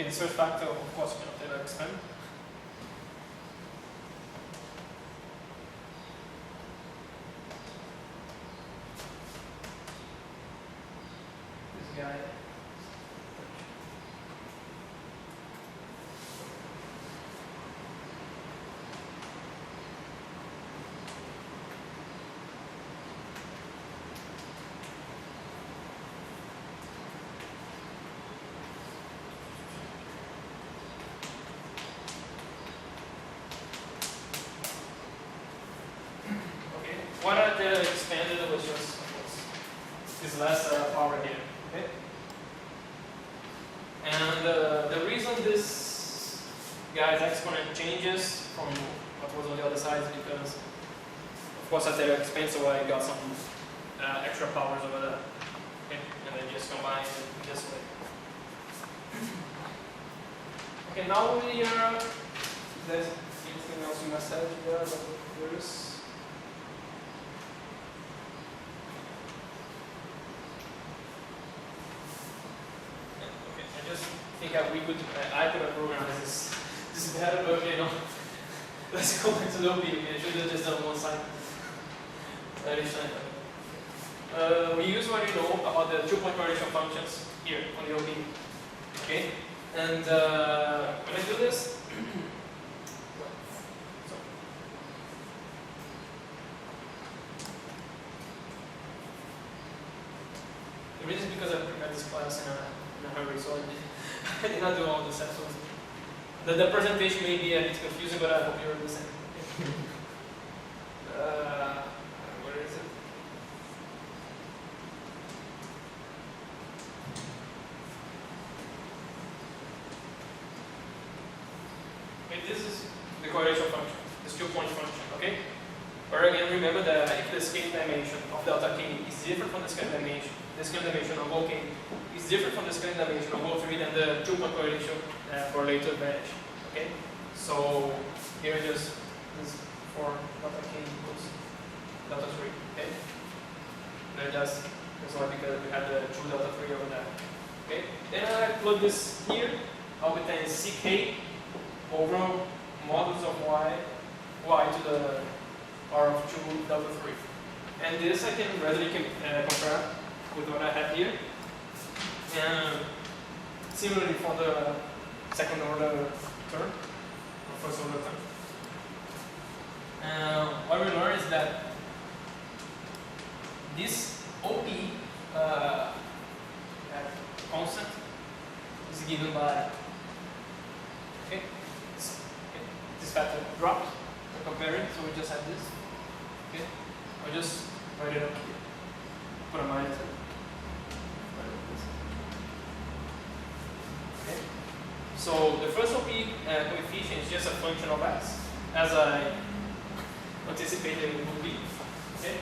Okay, the first factor, of course, we cannot ever expand. This guy. What I did expanded was just this last power here, okay? And the reason this guy's exponent changes from what was on the other side is because, of course, I did expand, so I got some extra powers over there, okay? And then just combine it this way. Okay, now we are. There's anything else you must add here? There is. I think we could, I could have programmed this better, but you know, let's go back to the OP. I should have just done one side. We use what you know about the two-point correlation functions here on the OP. Okay? And when I do this, the reason is because I prepared this class in a hurry, so I did not do all the steps. The presentation may be a bit confusing, but I hope you understand. Where is it? Okay, this is the correlation function, this two-point function, okay? But again, remember that if the scale dimension of delta k is different from the scale dimension of OK is different from the scale dimension of O3, then the two-point correlation correlator vanish. Okay? So here it is for delta k equals delta 3. Okay? And that's why because we have the true delta 3 over there. Okay? Then I plug this here, I'll obtain ck over modulus of y to the power of 2 delta 3. And this I can readily compare with what I have here. And similarly for the second order term, or first order term. What we learn is that this OP constant is given by this factor dropped. We're comparing, so we just have this. Okay, I'll just write it up here. Put a minus in. Okay. So the first OP coefficient is just a function of x, as I anticipated it would be. Okay.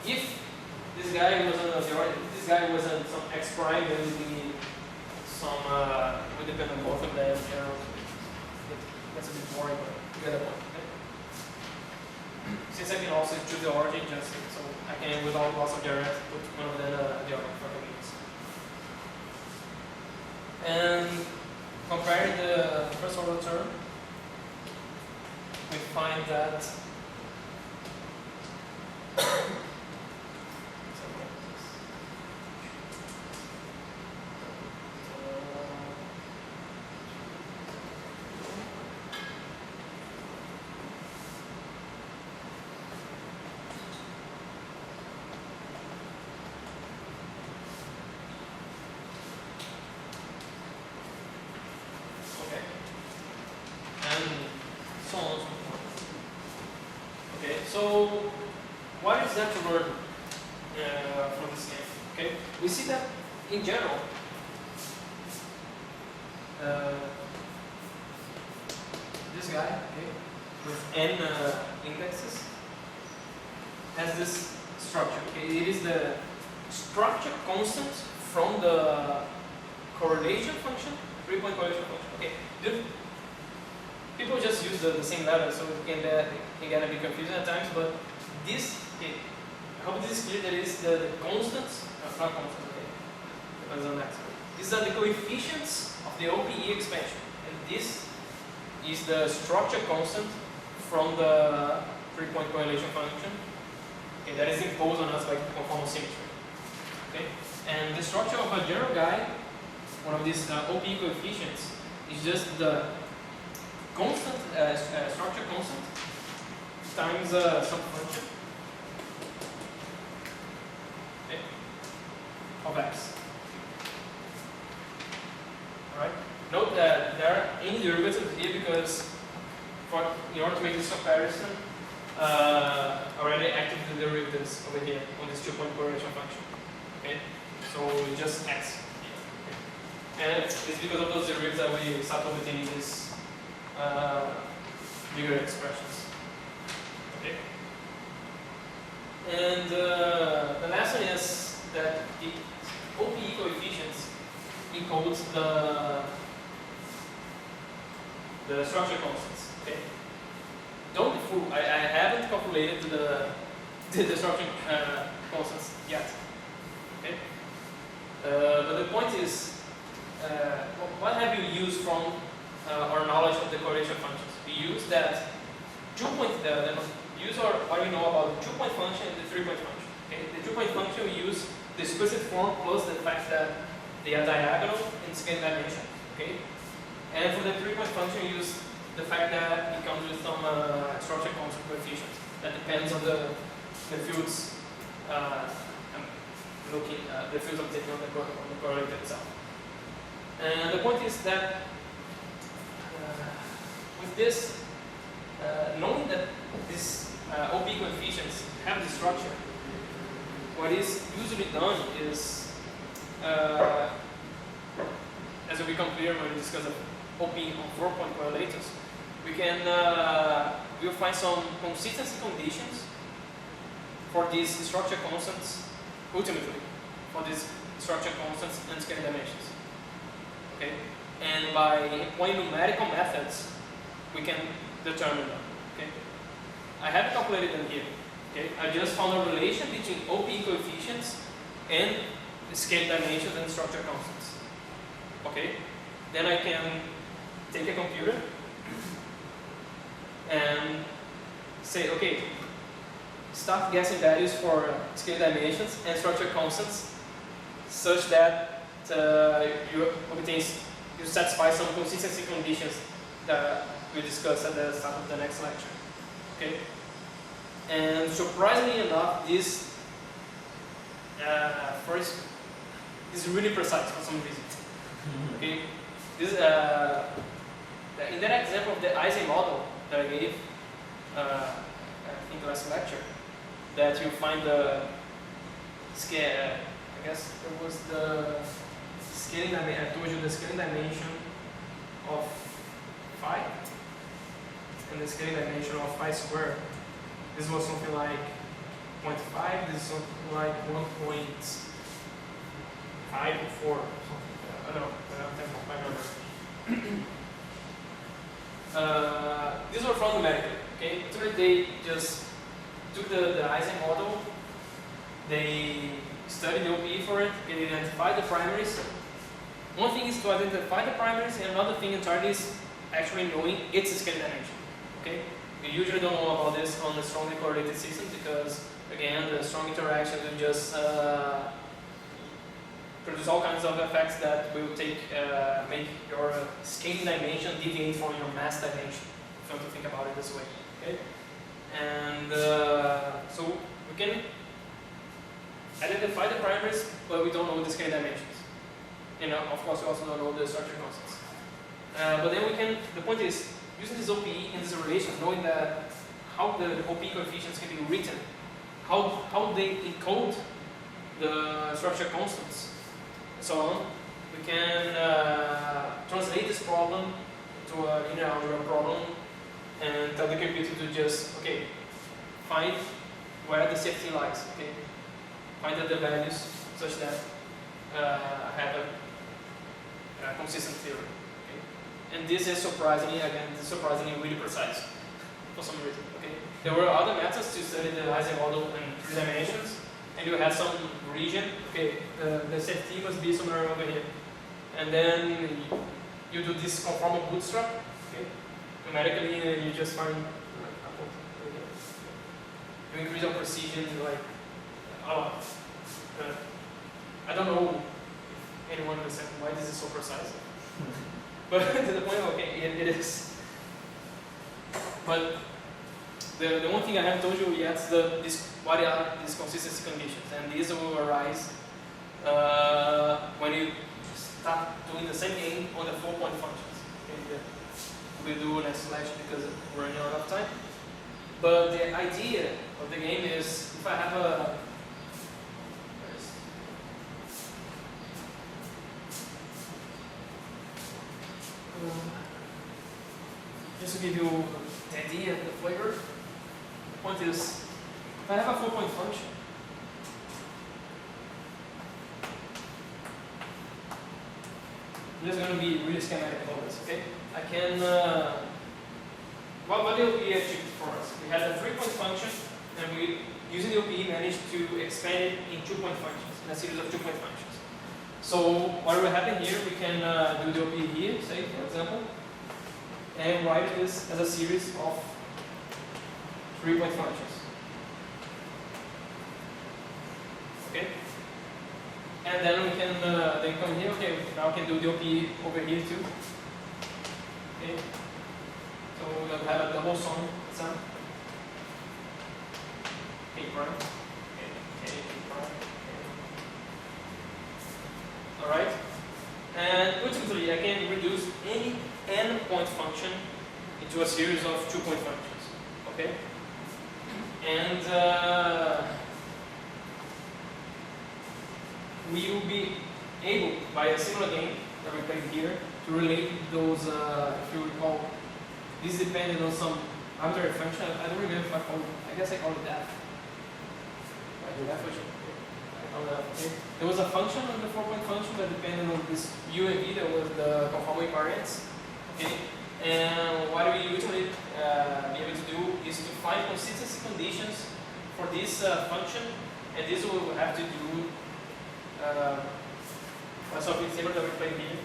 If this guy wasn't this guy wasn't some x prime, there would be some would depend on both of them. That's a bit boring, but you get the point. Okay? Since I can also choose the origin, just so I can, without loss of direct, put one of them the origin for convenience. And comparing the first order term, we find that so what is that to learn from this game? Okay, we see that in general, this guy, okay, with n indexes, has this structure. Okay, it is the structure constant from the correlation function, 3-point correlation function. Okay, people just use the same letter, so it can get a bit confusing at times, but this, okay, I hope this is clear that it is the constants, not constant, okay, depends on that. These are the coefficients of the OPE expansion, and this is the structure constant from the 3-point correlation function, okay, that is imposed on us by conformal symmetry. Okay? And the structure of a general guy, one of these OPE coefficients, is just the constant structure constant times some function, okay, of x. Alright? Note that there are any derivatives here because in order to make this comparison, already active the derivatives over here on this 2-point correlation function. Okay? So just x here. Okay? And it's because of those derivatives that we start obtaining these bigger expressions. Okay? And the last one is that the OPE coefficients encodes the structure constants. Okay? Don't be fooled. I haven't calculated the structure constants yet. Okay? But the point is, what have you used from our knowledge of the correlation functions? We use that what we know about the 2-point function and the 3-point function. Okay? The 2-point function we use the explicit form plus the fact that they are diagonal in scalar dimension. Okay? And for the 3-point function we use the fact that it comes with some structure constant coefficient that depends on the fields the fields I'm taking on the correlator itself. And the point is that with this, knowing that these OP coefficients have this structure, what is usually done is, as will become clear when we discuss OP on 4-point correlators, we'll find some consistency conditions for these structure constants, ultimately, for these structure constants and scalar dimensions. Okay? And by employing numerical methods, we can determine them. Okay? I haven't calculated them here. Okay? I just found a relation between OP coefficients and scalar dimensions and structure constants. Okay? Then I can take a computer and say, okay, start guessing values for scalar dimensions and structure constants such that you satisfy some consistency conditions that we discussed at the start of the next lecture. Okay? And surprisingly enough, this first is really precise for some reason. Okay? This in that example of the Ising model that I gave, I think last lecture, that you find the scale. I guess there was the scaling dimension. I told you the scaling dimension of phi and the scaling dimension of phi squared. This was something like 0.5. This is something like 1.54. I don't know. I don't think I remember. These were found numerically. Okay, so they just took the Ising model. They studied the OPE for it. They identified the primaries. One thing is to identify the primaries, and another thing entirely is actually knowing its scalar dimension. Okay, we usually don't know about this on the strongly correlated systems because, again, the strong interactions will just produce all kinds of effects that will make your scaling dimension deviate from your mass dimension, if you want to think about it this way. Okay? And so we can identify the primaries, but we don't know the scalar dimensions. And of course, we also don't know the structure constants. But then the point is, using this OPE and this relation, knowing that how the OP coefficients can be written, how they encode the structure constants, and so on, we can translate this problem to a linear algebra problem and tell the computer to just, okay, find where the CFT lies, okay? Find the values such that I have a consistent theory, okay? And this is surprisingly really precise for some reason, okay? There were other methods to study the Ising model in 3 dimensions, and you had some region, okay, the CFT must be somewhere over here, and then you do this conformal bootstrap, okay? Numerically, and you just find, you increase your precision like a lot. I don't know if anyone understands why this is so precise, but to the point, okay, it is. But the one thing I haven't told you yet is what are these consistency conditions, and these will arise when you start doing the same game on the 4-point functions. Okay, we do next slide because we're running out of time. But the idea of the game is, if I have a just to give you the idea, the flavor, the point is, if I have a 4-point function, I'm just going to be really schematic about this, okay? I can, what will be achieved for us? We had a 3-point function, and we, using the OPE, managed to expand it in 2-point functions, in a series of 2-point functions. So what will happen here, we can do the OPE here, say, for example, and write this as a series of 3-point functions. Okay? And then we can then come here, okay, now we can do the OPE over here too. Okay? So we'll have the whole song, sum. K prime. K prime. Alright? And ultimately I can reduce any n-point function into a series of 2-point functions. Okay? And we will be able, by a similar game that we played here, to relate those, if you recall, this depended on some arbitrary function. I don't remember if I called it, I guess I called it that. I do that function. I called that, okay. There was a function on the 4-point function that depended on this u and v that was the conformal invariance. Okay. And what we usually be able to do is to find consistency conditions for this function, and this will have to do something similar that we played here.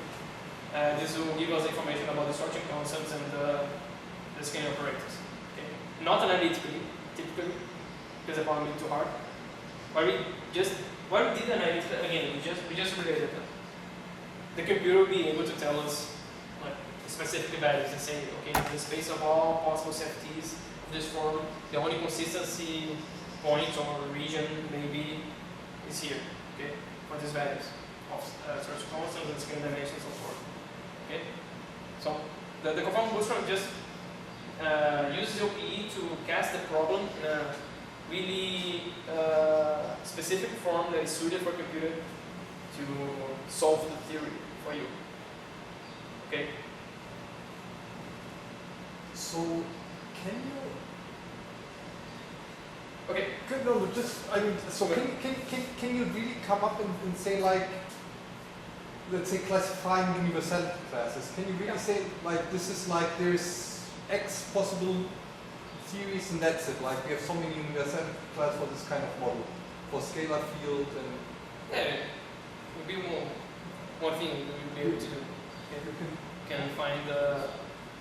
This will give us information about the sorting constants and the scaling operators. Okay? Not analytically, typically, because the problem is too hard. But we did analytically, again, we just related them. The computer will be able to tell us like specific values and say, okay, in the space of all possible CFTs of this form, the only consistency point or region maybe is here. Okay, for these values of sorting constants and scaling dimensions and so forth. Okay, so the conformal bootstrap just uses OPE to cast the problem in a really specific form that is suited for a computer to solve the theory for you. Okay. So can you? Okay. No, just I mean, so can you really come up and say like, let's say classifying universality classes? Can you really say like this is like there's X possible theories and that's it? Like we have so many universality classes for this kind of model, for scalar field and. Yeah, it would be one thing that we'll be able to do. Okay. You can find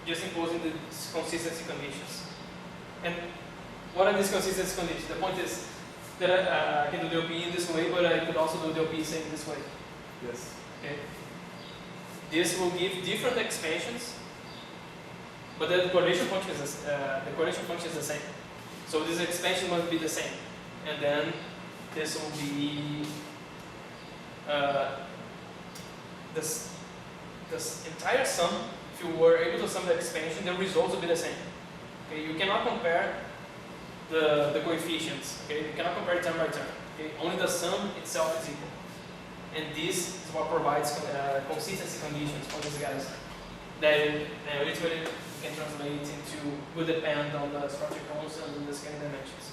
just imposing the consistency conditions. And what are these consistency conditions? The point is that I can do the OPE in this way, but I could also do the OPE same this way. Yes. Okay. This will give different expansions, but the correlation function is the same. So this expansion must be the same, and then this will be this entire sum. If you were able to sum the expansion, the results will be the same. Okay, you cannot compare the coefficients. Okay, you cannot compare term by term. Okay, only the sum itself is equal. And this is what provides consistency conditions for these guys that literally can translate into will depend on the structure constants and the scaling dimensions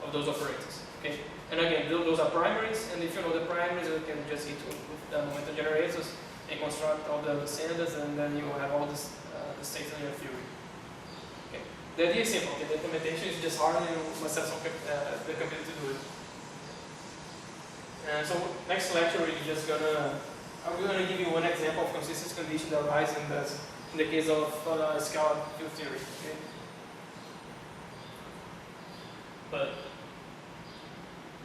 of those operators. Okay, and again, those are primaries, and if you know the primaries, you can just hit with the momentum generators and construct all the standards, and then you will have all this, the states in your theory. Okay, the idea is simple. Okay, the implementation is just hard, and you must have some the computer to do it. So next lecture we're just gonna I'm going to give you one example of consistency condition that arises in the case of scalar field theory. Okay? But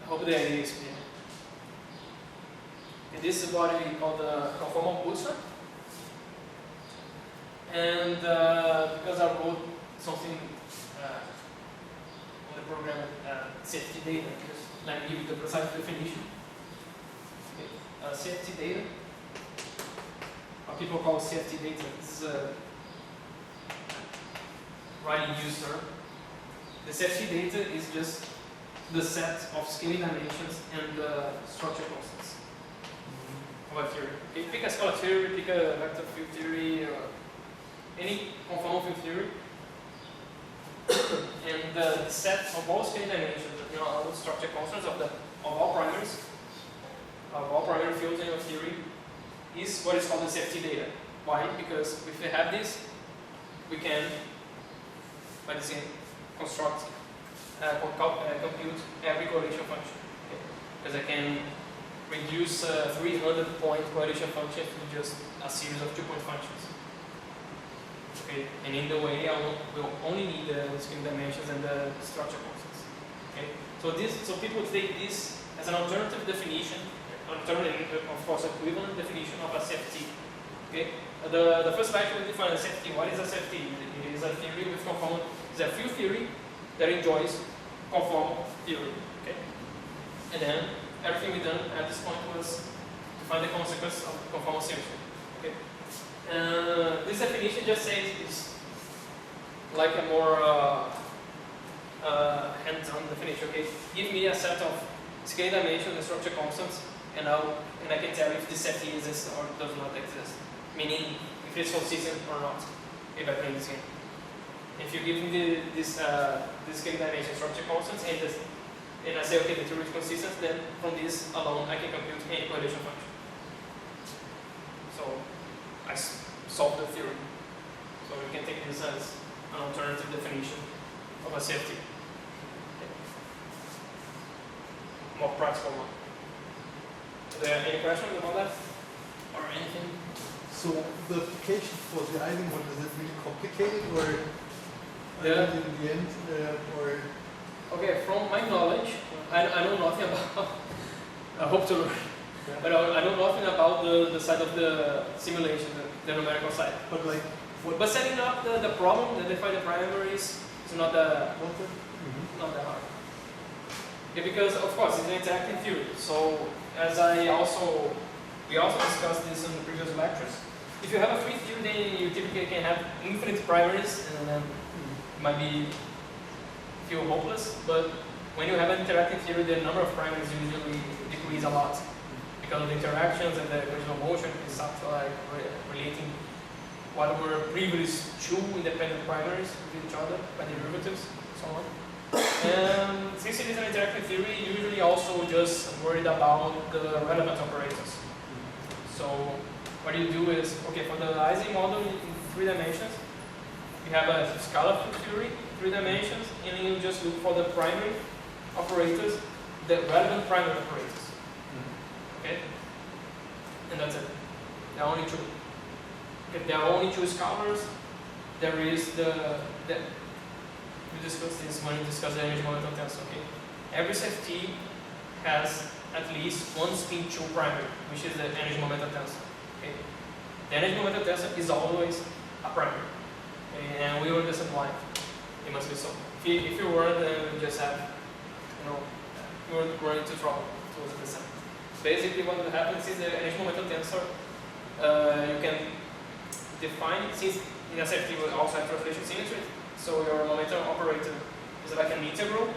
I hope the idea is clear. Okay, this is what we call the conformal bootstrap. And because I wrote something on the program CFT data, just let me give you the precise definition. Okay. CFT data, what people call CFT data, this is a widely used term. The CFT data is just the set of scaling dimensions and structure constants of a theory. Okay, pick a scalar theory, pick a vector field theory, or any conformal field theory, and the set of all scaling dimensions, all the structure constants of all primary fields in your theory is what is called the CFT data. Why? Because if we have this, we can, by this construct, compute every correlation function. Okay? Because I can reduce 300-point correlation function to just a series of 2-point functions. Okay? And in the way, I will only need the scaling dimensions and the structure constants. Okay? So people take this as an alternative definition, of course, equivalent definition of a CFT. Okay? The first lecture we define a CFT. What is a CFT? It is a theory with conformal. It's a field theory that enjoys conformal theory. Okay? And then everything we done at this point was to find the consequence of conformal symmetry. Okay? This definition just says it's like a more hands-on definition. Okay? Give me a set of scaling dimensions and structure constants, and I can tell if this CFT exists or does not exist. Meaning if it's consistent or not. If I play this game. If you give me this scaling dimension structure constants and I say okay, the theory is consistent, then from this alone I can compute any correlation function. So I solve the theory. So you can take this as an alternative definition of a CFT. Okay. More practical one. Are there any questions about that? Or anything? So the application for the Eisenhower, is it really complicated, or Yeah. in the end, or? Okay, from my knowledge, I know nothing about, I hope to learn, but I know nothing about the side of the simulation, the numerical side. But like, what? But setting up the problem, identify the primaries, is not that hard. Okay, because of course it's an interactive theory. So as we also discussed this in the previous lectures, if you have a free theory, then you typically can have infinite primaries, and then it might feel hopeless. But when you have an interactive theory, the number of primaries usually decrease a lot because of the interactions and the original motion. It starts like relating what were previously two independent primaries with each other by derivatives, and so on. And since it is an interactive theory, usually also just worried about the relevant operators. So what you do is, okay, for the Ising model in 3 dimensions, you have a scalar field theory, 3 dimensions, and you just look for the primary operators, the relevant primary operators. Okay? And that's it. There are only 2. If there are only 2 scalars, there is we discussed this when we discussed the energy momentum tensor. Okay? Every CFT has at least one spin 2 primary, which is the energy momentum tensor. Okay? The energy momentum tensor is always a primary. Okay? And we will just apply. It must be so. If you weren't, then we just have, you would run into trouble towards the descent. Basically, what happens is the energy momentum tensor, you can define it, since in a CFT we also have translation symmetry. So your momentum operator is like an integral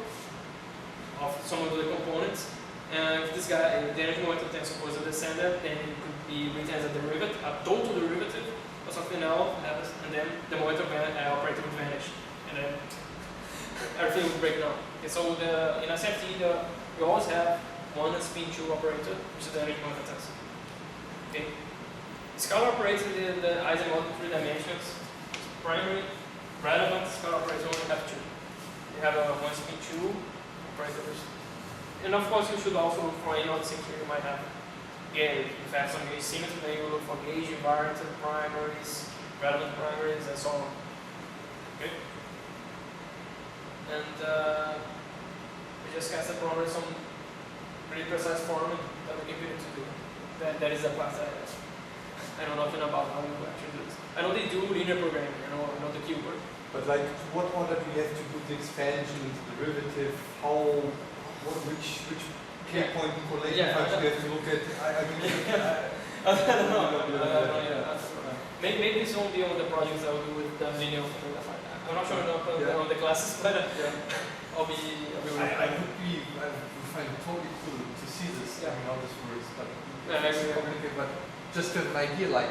of some of the components. And if this guy, the energy momentum tensor was a descendant, then it could be written as a derivative, a total derivative, or something else happens, and then the momentum operator would vanish, and then everything would break down. Okay, so in a CFT, you always have one spin 2 operator, which is the energy momentum tensor. Okay. Scalar operator in the Ising model 3 dimensions, primary, relevant scalar operator only have 2. You have a one spin 2 operators. And of course, you should also look for any other symmetry you might have. yeah, if you have some gauge symmetry, then you look for gauge invariant primaries, relevant primaries, and so on. Okay? And we just cast the parameter in some really precise form that we can put it to do. That is the class I know nothing about how you actually do this. I know they do linear programming, I know the keyword. But like, to what order do you have to put the expansion into derivative? Which k-point correlation function you have to look at? I mean, I don't know. Maybe this won't be on the projects I will do with the linear. I'm not sure enough on the classes, but I'll be I would find it totally cool to see this, I mean, how this works, but it's complicated, but just to have an idea, like,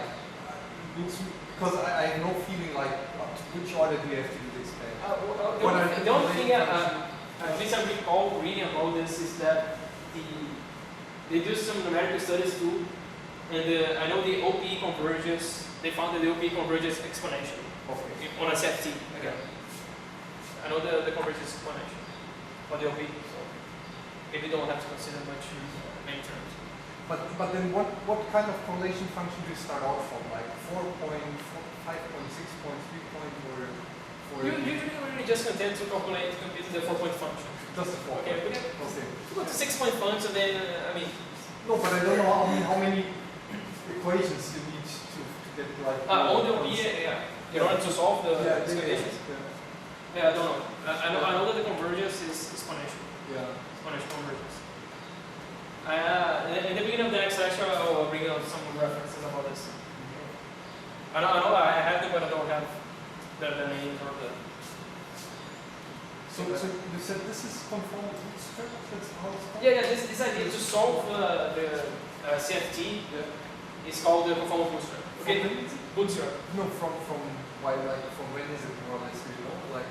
because I have no feeling like up to which order do you have to do the expansion. The only thing at least I recall reading about this is that they do some numerical studies too, and I know the OP converges. They found that the OP converges exponentially on a CFT again. I know the convergence is exponential for the OP, so maybe don't have to consider much many terms. But then what kind of correlation function do you start out from? Like 4 point, 5 point, 6 point, 3 point, or usually we're just content to compute the 4-point function. Just the 4. Okay, we go to 6-point function, then I mean. No, but I don't know how many equations you need to get like. On the OP, in order to solve the conditions. Yeah, I don't know. I know that the convergence is exponential. Yeah. Exponential convergence. In the beginning of the next lecture, I will bring out some references about this. I know I have them, but I don't have the names or the. So you said this is conformal bootstrap? That's how it's called? Yeah, this idea to solve the CFT is called the conformal bootstrap. Okay, bootstrap. No, from why, like, from when is it more or less, you know, like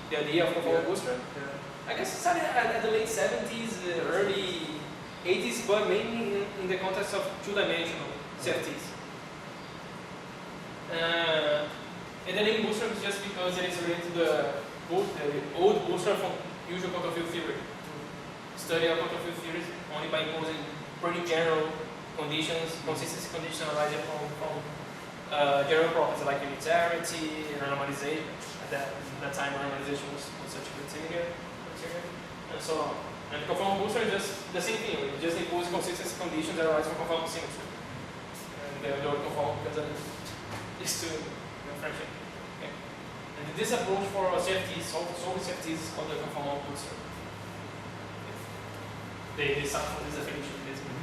the idea of conformal bootstrap? Yeah. I guess it started at the late 70s, early 80s, but mainly in the context of two-dimensional CFTs. And the name bootstrap is just because it is related to the old bootstrap from usual quantum field theory. Study of quantum field theories only by imposing pretty general conditions, consistency conditions arising from general properties like unitarity and normalization. At that time, normalization was such a criteria, and so on. And the conformal bootstrap is just the same thing. We just impose consistency conditions that arise from conformal symmetry. And the word conformal because it's to friendship. Okay. And this approach for CFTs, solving CFTs is called the conformal bootstrap. They start from this definition, basically.